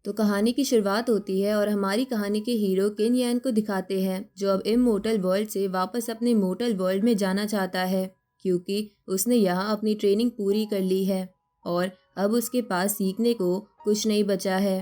तो कहानी की शुरुआत होती है और हमारी कहानी के हीरो किन यान को दिखाते हैं, जो अब इमोर्टल वर्ल्ड से वापस अपने मोर्टल वर्ल्ड में जाना चाहता है, क्योंकि उसने यहाँ अपनी ट्रेनिंग पूरी कर ली है और अब उसके पास सीखने को कुछ नहीं बचा है।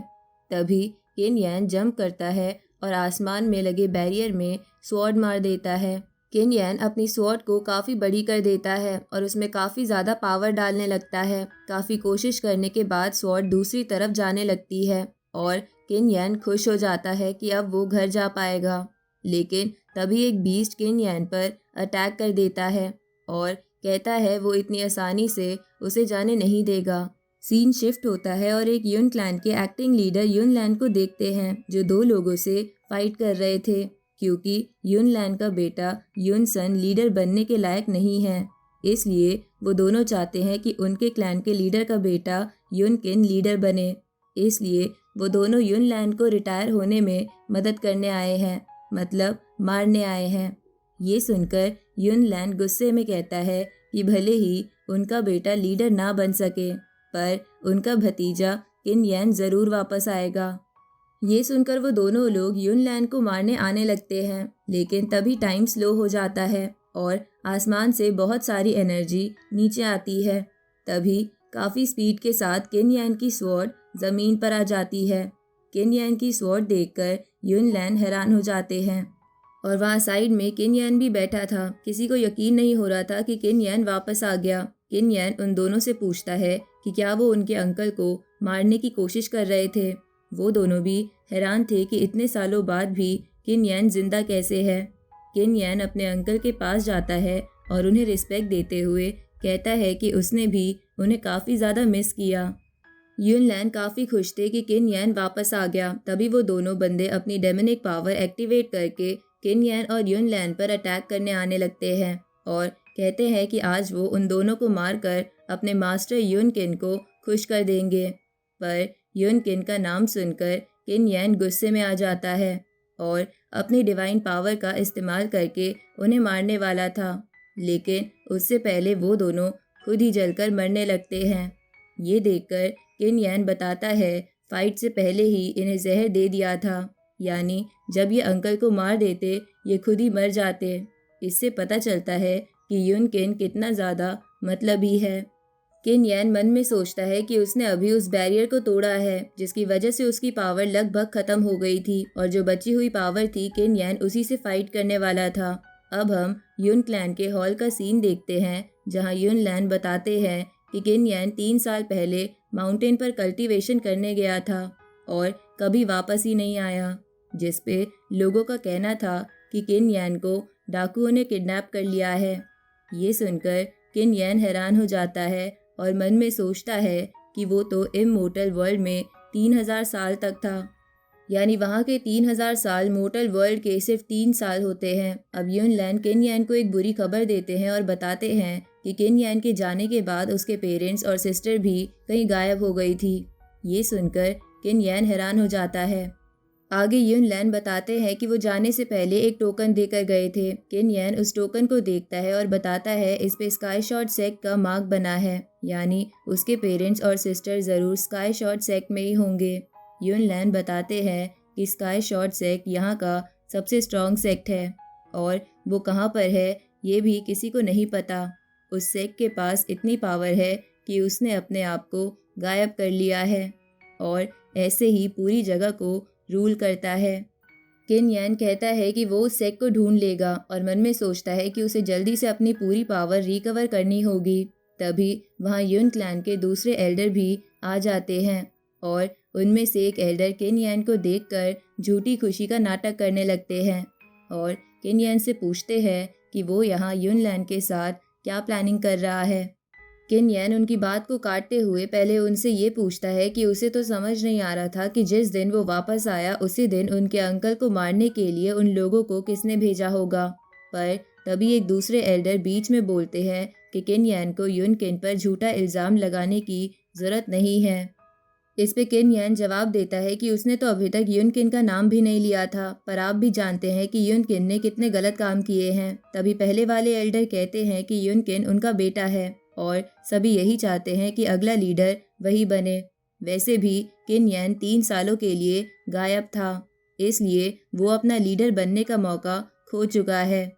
तभी किन यान जंप करता है और आसमान में लगे बैरियर में स्वॉर्ड मार देता है। किन यान अपनी स्वॉर्ड को काफ़ी बड़ी कर देता है और उसमें काफ़ी ज़्यादा पावर डालने लगता है। काफ़ी कोशिश करने के बाद स्वॉर्ड दूसरी तरफ जाने लगती है और किन यान खुश हो जाता है कि अब वो घर जा पाएगा। लेकिन तभी एक बीस्ट किन यान पर अटैक कर देता है और कहता है वो इतनी आसानी से उसे जाने नहीं देगा। सीन शिफ्ट होता है और एक यून क्लैन के एक्टिंग लीडर यून लैन को देखते हैं, जो दो लोगों से फाइट कर रहे थे, क्योंकि यून लैन का बेटा यून सन लीडर बनने के लायक नहीं है। इसलिए वो दोनों चाहते हैं कि उनके क्लैन के लीडर का बेटा यून किन लीडर बने। इसलिए वो दोनों यून लैन को रिटायर होने में मदद करने आए हैं, मतलब मारने आए हैं। ये सुनकर यून लैन गुस्से में कहता है कि भले ही उनका बेटा लीडर ना बन सके, पर उनका भतीजा किन यान ज़रूर वापस आएगा। ये सुनकर वो दोनों लोग यून लैन को मारने आने लगते हैं, लेकिन तभी टाइम स्लो हो जाता है और आसमान से बहुत सारी एनर्जी नीचे आती है। तभी काफ़ी स्पीड के साथ किन यान की स्वॉर्ड ज़मीन पर आ जाती है। किन यान की स्वॉर्ड देखकर यून लैन हैरान हो जाते हैं और वहाँ साइड में किन यान भी बैठा था। किसी को यकीन नहीं हो रहा था कि किन यान वापस आ गया। किन यान उन दोनों से पूछता है कि क्या वो उनके अंकल को मारने की कोशिश कर रहे थे। वो दोनों भी हैरान थे कि इतने सालों बाद भी किन यान जिंदा कैसे है। किन यान अपने अंकल के पास जाता है और उन्हें रिस्पेक्ट देते हुए कहता है कि उसने भी उन्हें काफ़ी ज़्यादा मिस किया। यून लैन काफ़ी खुश थे कि किन यान वापस आ गया। तभी वो दोनों बंदे अपनी डेमोनिक पावर एक्टिवेट करके किन यान और यून लैन पर अटैक करने आने लगते हैं और कहते हैं कि आज वो उन दोनों को मारकर अपने मास्टर यून किन को खुश कर देंगे। पर यून किन का नाम सुनकर किन यान गुस्से में आ जाता है और अपनी डिवाइन पावर का इस्तेमाल करके उन्हें मारने वाला था, लेकिन उससे पहले वो दोनों खुद ही जलकर मरने लगते हैं। ये देखकर किन यान बताता है फाइट से पहले ही इन्हें जहर दे दिया था, यानी जब ये अंकल को मार देते ये खुद ही मर जाते। इससे पता चलता है कि यून किन कितना ज़्यादा मतलबी है। किन यान मन में सोचता है कि उसने अभी उस बैरियर को तोड़ा है, जिसकी वजह से उसकी पावर लगभग खत्म हो गई थी और जो बची हुई पावर थी किन यान उसी से फाइट करने वाला था। अब हम यून क्लैन के हॉल का सीन देखते हैं, जहां यून लैन बताते हैं कि किन यान 3 साल पहले माउंटेन पर कल्टीवेशन करने गया था और कभी वापस ही नहीं आया, जिस पे लोगों का कहना था कि किन यान को डाकुओं ने किडनैप कर लिया है। ये सुनकर किन यान हैरान हो जाता है और मन में सोचता है कि वो तो इमोर्टल वर्ल्ड में 3000 साल तक था, यानी वहाँ के 3000 साल मोर्टल वर्ल्ड के सिर्फ 3 साल होते हैं। अब यून लैन किन यान को एक बुरी खबर देते हैं और बताते हैं कि किन यान के जाने के बाद उसके पेरेंट्स और सिस्टर भी कहीं गायब हो गई थी। ये सुनकर किन यान हैरान हो जाता है। आगे यून लैन बताते हैं कि वो जाने से पहले एक टोकन देकर गए थे। किन यान उस टोकन को देखता है और बताता है इस पे स्काई शॉट सेक्ट का मार्क बना है, यानी उसके पेरेंट्स और सिस्टर ज़रूर स्काई शॉट सेक्ट में ही होंगे। यून लैन बताते हैं कि स्काई शॉट सेक्ट यहाँ का सबसे स्ट्रॉन्ग सेक्ट है और वो कहाँ पर है ये भी किसी को नहीं पता। उस सेक्ट के पास इतनी पावर है कि उसने अपने आप को गायब कर लिया है और ऐसे ही पूरी जगह को रूल करता है। किन यान कहता है कि वो उस सेक्ट को ढूंढ लेगा और मन में सोचता है कि उसे जल्दी से अपनी पूरी पावर रिकवर करनी होगी। तभी वहाँ यून क्लैन के दूसरे एल्डर भी आ जाते हैं और उनमें से एक एल्डर किन यान को देखकर झूठी खुशी का नाटक करने लगते हैं और किन यान से पूछते हैं कि वो यहाँ यून लैन के साथ क्या प्लानिंग कर रहा है। किन यान उनकी बात को काटते हुए पहले उनसे ये पूछता है कि उसे तो समझ नहीं आ रहा था कि जिस दिन वो वापस आया उसी दिन उनके अंकल को मारने के लिए उन लोगों को किसने भेजा होगा। पर तभी एक दूसरे एल्डर बीच में बोलते हैं कि किन यान को यून किन पर झूठा इल्ज़ाम लगाने की ज़रूरत नहीं है। इस पे किन यान जवाब देता है कि उसने तो अभी तक यून किन का नाम भी नहीं लिया था, पर आप भी जानते हैं कि यून किन ने कितने गलत काम किए हैं। तभी पहले वाले एल्डर कहते हैं कि यून किन उनका बेटा है और सभी यही चाहते हैं कि अगला लीडर वही बने। वैसे भी किन यान 3 सालों के लिए गायब था, इसलिए वो अपना लीडर बनने का मौका खो चुका है।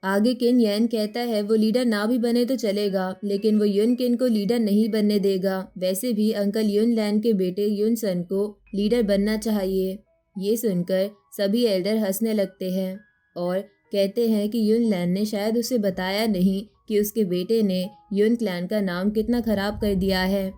आगे किन यान कहता है वो लीडर ना भी बने तो चलेगा, लेकिन वो युन किन को लीडर नहीं बनने देगा। वैसे भी अंकल युन लैन के बेटे युन सन को लीडर बनना चाहिए। ये सुनकर सभी एल्डर हंसने लगते हैं और कहते हैं कि युन लैन ने शायद उसे बताया नहीं कि उसके बेटे ने युन क्लैन का नाम कितना खराब कर दिया है।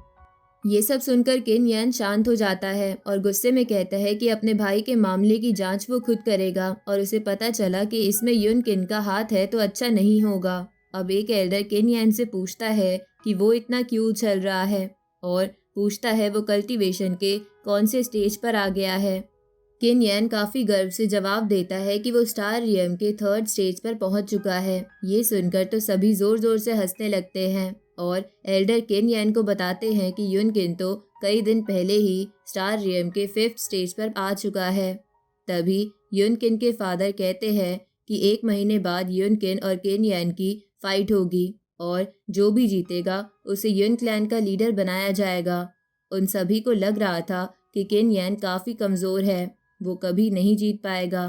ये सब सुनकर किन यान शांत हो जाता है और गुस्से में कहता है कि अपने भाई के मामले की जांच वो खुद करेगा और उसे पता चला कि इसमें युन किन का हाथ है तो अच्छा नहीं होगा। अब एक एल्डर किन यान से पूछता है कि वो इतना क्यों उछल रहा है और पूछता है वो कल्टीवेशन के कौन से स्टेज पर आ गया है। किन यान काफी गर्व से जवाब देता है कि वो स्टार रियम के 3rd स्टेज पर पहुंच चुका है। ये सुनकर तो सभी जोर जोर से हंसने लगते हैं और एल्डर किन यान को बताते हैं कि युन किन तो कई दिन पहले ही स्टार रियम के 5th स्टेज पर आ चुका है। तभी युन किन के फादर कहते हैं कि 1 महीने बाद युन किन और किन यान की फाइट होगी और जो भी जीतेगा उसे युन क्लैन का लीडर बनाया जाएगा। उन सभी को लग रहा था कि किन यान काफी कमजोर है, वो कभी नहीं जीत पाएगा।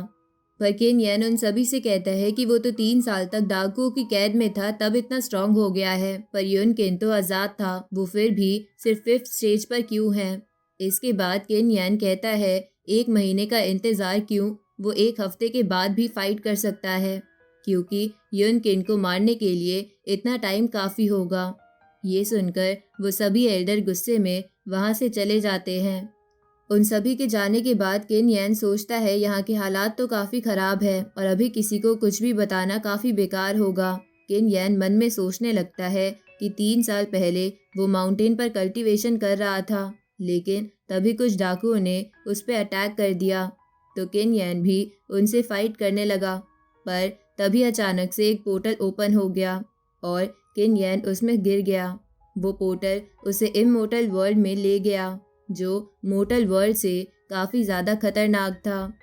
पर किन यान उन सभी से कहता है कि वो तो 3 साल तक डाकुओं की कैद में था तब इतना स्ट्रांग हो गया है, पर युन किन तो आज़ाद था, वो फिर भी सिर्फ 5th स्टेज पर क्यों है। इसके बाद किन यान कहता है 1 महीने का इंतज़ार क्यों, वो 1 हफ्ते के बाद भी फाइट कर सकता है, क्योंकि युन किन को मारने के लिए इतना टाइम काफ़ी होगा। ये सुनकर वो सभी एल्डर गुस्से में वहाँ से चले जाते हैं। उन सभी के जाने के बाद किन यान सोचता है यहाँ के हालात तो काफ़ी ख़राब है और अभी किसी को कुछ भी बताना काफ़ी बेकार होगा। किन यान मन में सोचने लगता है कि 3 साल पहले वो माउंटेन पर कल्टीवेशन कर रहा था, लेकिन तभी कुछ डाकुओं ने उस पर अटैक कर दिया, तो किन यान भी उनसे फाइट करने लगा। पर तभी अचानक से एक पोर्टल ओपन हो गया और किन यान उसमें गिर गया। वो पोर्टल उसे इमोर्टल वर्ल्ड में ले गया, जो मोर्टल वर्ल्ड से काफ़ी ज़्यादा खतरनाक था।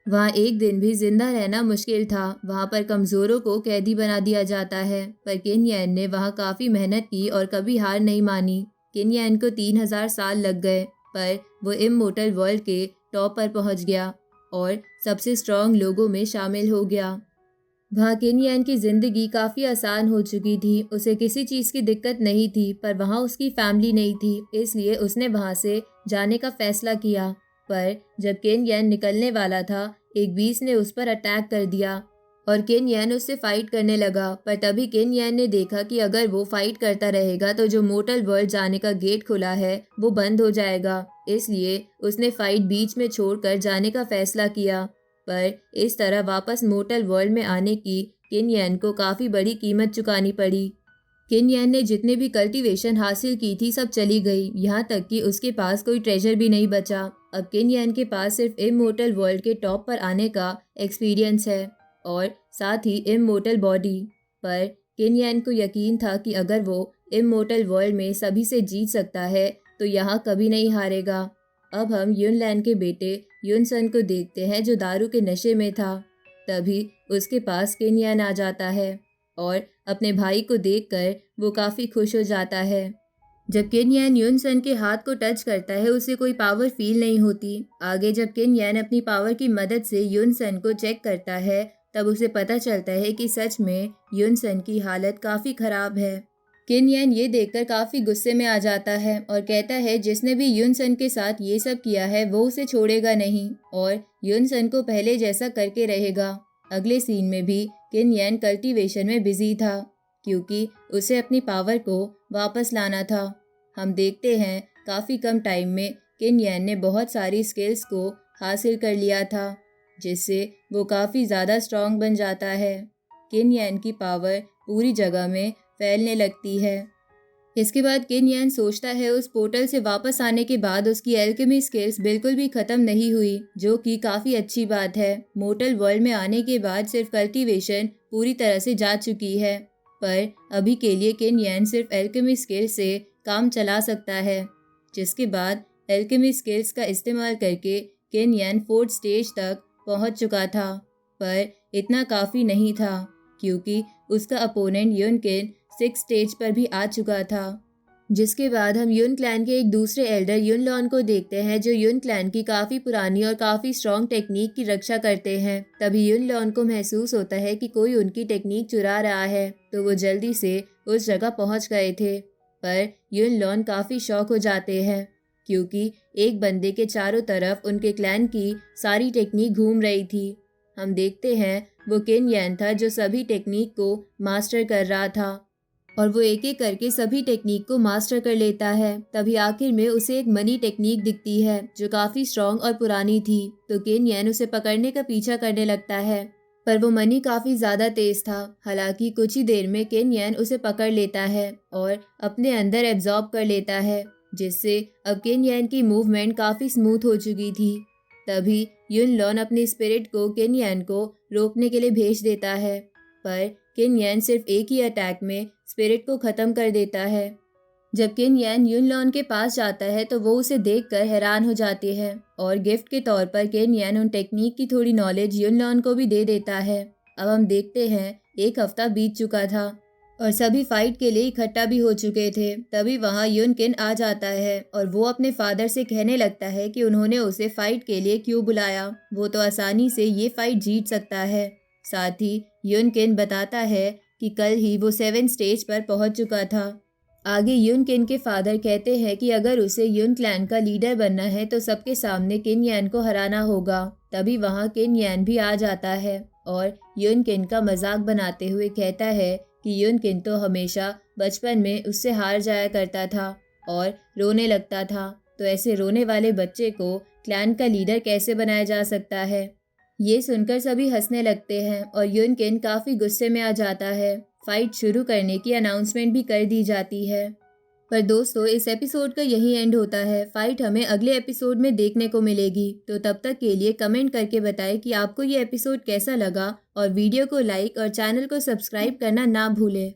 वहाँ एक दिन भी जिंदा रहना मुश्किल था, वहाँ पर कमज़ोरों को कैदी बना दिया जाता है। पर किन यान ने वहाँ काफ़ी मेहनत की और कभी हार नहीं मानी। किन यान को 3000 साल लग गए, पर वो इमोर्टल वर्ल्ड के टॉप पर पहुँच गया और सबसे स्ट्रॉन्ग लोगों में शामिल हो गया। वहाँ किन यान की ज़िंदगी काफ़ी आसान हो चुकी थी, उसे किसी चीज़ की दिक्कत नहीं थी, पर वहाँ उसकी फैमिली नहीं थी, इसलिए उसने वहाँ से जाने का फ़ैसला किया। पर जब किन यान निकलने वाला था, एक बीस्ट ने उस पर अटैक कर दिया और किन यान उससे फाइट करने लगा। पर तभी किन यान ने देखा कि अगर वो फाइट करता रहेगा तो जो मोर्टल वर्ल्ड जाने का गेट खुला है वो बंद हो जाएगा, इसलिए उसने फाइट बीच में छोड़कर जाने का फ़ैसला किया। पर इस तरह वापस मोर्टल वर्ल्ड में आने की किन यान को काफ़ी बड़ी कीमत चुकानी पड़ी। किन यान ने जितने भी कल्टीवेशन हासिल की थी सब चली गई, यहाँ तक कि उसके पास कोई ट्रेजर भी नहीं बचा। अब किन यान के पास सिर्फ इमोर्टल वर्ल्ड के टॉप पर आने का एक्सपीरियंस है और साथ ही इमोर्टल बॉडी। पर किन यान को यकीन था कि अगर वो इमोर्टल वर्ल्ड में सभी से जीत सकता है तो यहाँ कभी नहीं हारेगा। अब हम युन लैन के बेटे युन सन को देखते हैं जो दारू के नशे में था। तभी उसके पास किन यान आ जाता है और अपने भाई को देखकर वो काफ़ी खुश हो जाता है। जब किन यान युन सन के हाथ को टच करता है उसे कोई पावर फील नहीं होती। आगे जब किन यान अपनी पावर की मदद से युन सन को चेक करता है तब उसे पता चलता है कि सच में युन सन की हालत काफ़ी ख़राब है। किन यान ये देखकर काफ़ी गुस्से में आ जाता है और कहता है जिसने भी युन सन के साथ ये सब किया है वो उसे छोड़ेगा नहीं और युन सन को पहले जैसा करके रहेगा। अगले सीन में भी किन यान कल्टीवेशन में बिजी था, क्योंकि उसे अपनी पावर को वापस लाना था। हम देखते हैं काफ़ी कम टाइम में किन यान ने बहुत सारी स्किल्स को हासिल कर लिया था, जिससे वो काफ़ी ज़्यादा स्ट्रॉन्ग बन जाता है। किन यान की पावर पूरी जगह में फैलने लगती है। इसके बाद किन यान सोचता है उस पोर्टल से वापस आने के बाद उसकी एल्केमी स्किल्स बिल्कुल भी ख़त्म नहीं हुई, जो कि काफ़ी अच्छी बात है। मोर्टल वर्ल्ड में आने के बाद सिर्फ कल्टीवेशन पूरी तरह से जा चुकी है, पर अभी के लिए किन यान सिर्फ एल्केमी स्किल्स से काम चला सकता है। जिसके बाद एल्केमी स्किल्स का इस्तेमाल करके किन यान 4th स्टेज तक पहुंच चुका था, पर इतना काफ़ी नहीं था क्योंकि उसका अपोनेंट युन किन 6th स्टेज पर भी आ चुका था। जिसके बाद हम युन क्लैन के एक दूसरे एल्डर युन लॉन को देखते हैं, जो युन क्लैन की काफ़ी पुरानी और काफ़ी स्ट्रॉन्ग टेक्निक की रक्षा करते हैं। तभी युन लॉन को महसूस होता है कि कोई उनकी टेक्निक चुरा रहा है, तो वो जल्दी से उस जगह पहुंच गए थे। पर युन लॉन काफ़ी शॉक हो जाते हैं, क्योंकि एक बंदे के चारों तरफ उनके क्लैन की सारी टेक्निक घूम रही थी। हम देखते हैं वो किन यैन था, जो सभी टेक्निक को मास्टर कर रहा था और वो एक एक करके सभी टेक्निक को मास्टर कर लेता है। तभी आखिर में उसे एक मनी टेक्निक दिखती है, जो काफ़ी स्ट्रॉन्ग और पुरानी थी, तो किन यैन उसे पकड़ने का पीछा करने लगता है। पर वो मनी काफ़ी ज़्यादा तेज था। हालांकि कुछ ही देर में किन यैन उसे पकड़ लेता है और अपने अंदर एब्जॉर्ब कर लेता है, जिससे अब किन यैन की मूवमेंट काफ़ी स्मूथ हो चुकी थी। तभी युन लॉन अपने स्पिरिट को किन यैन को रोकने के लिए भेज देता है, पर किन यैन सिर्फ एक ही अटैक में स्पिरिट को ख़त्म कर देता है। जब किन यैन युन लॉन के पास जाता है तो वो उसे देखकर हैरान हो जाती है और गिफ्ट के तौर पर किन यैन उन टेक्निक की थोड़ी नॉलेज युन लॉन को भी दे देता है। अब हम देखते हैं एक हफ्ता बीत चुका था और सभी फाइट के लिए इकट्ठा भी हो चुके थे। तभी वहाँ युन किन आ जाता है और वो अपने फादर से कहने लगता है कि उन्होंने उसे फाइट के लिए क्यों बुलाया, वो तो आसानी से ये फाइट जीत सकता है। साथ ही युन किन बताता है कि कल ही वो 7 स्टेज पर पहुंच चुका था। आगे युन किन के फादर कहते हैं कि अगर उसे युन क्लैन का लीडर बनना है तो सबके सामने किन यैन को हराना होगा। तभी वहाँ किन यैन भी आ जाता है और युन किन का मजाक बनाते हुए कहता है कि युन किन तो हमेशा बचपन में उससे हार जाया करता था और रोने लगता था, तो ऐसे रोने वाले बच्चे को क्लैन का लीडर कैसे बनाया जा सकता है। ये सुनकर सभी हंसने लगते हैं और युन किन काफ़ी गुस्से में आ जाता है। फाइट शुरू करने की अनाउंसमेंट भी कर दी जाती है। पर दोस्तों, इस एपिसोड का यही एंड होता है। फाइट हमें अगले एपिसोड में देखने को मिलेगी, तो तब तक के लिए कमेंट करके बताएं कि आपको ये एपिसोड कैसा लगा और वीडियो को लाइक और चैनल को सब्सक्राइब करना ना भूलें।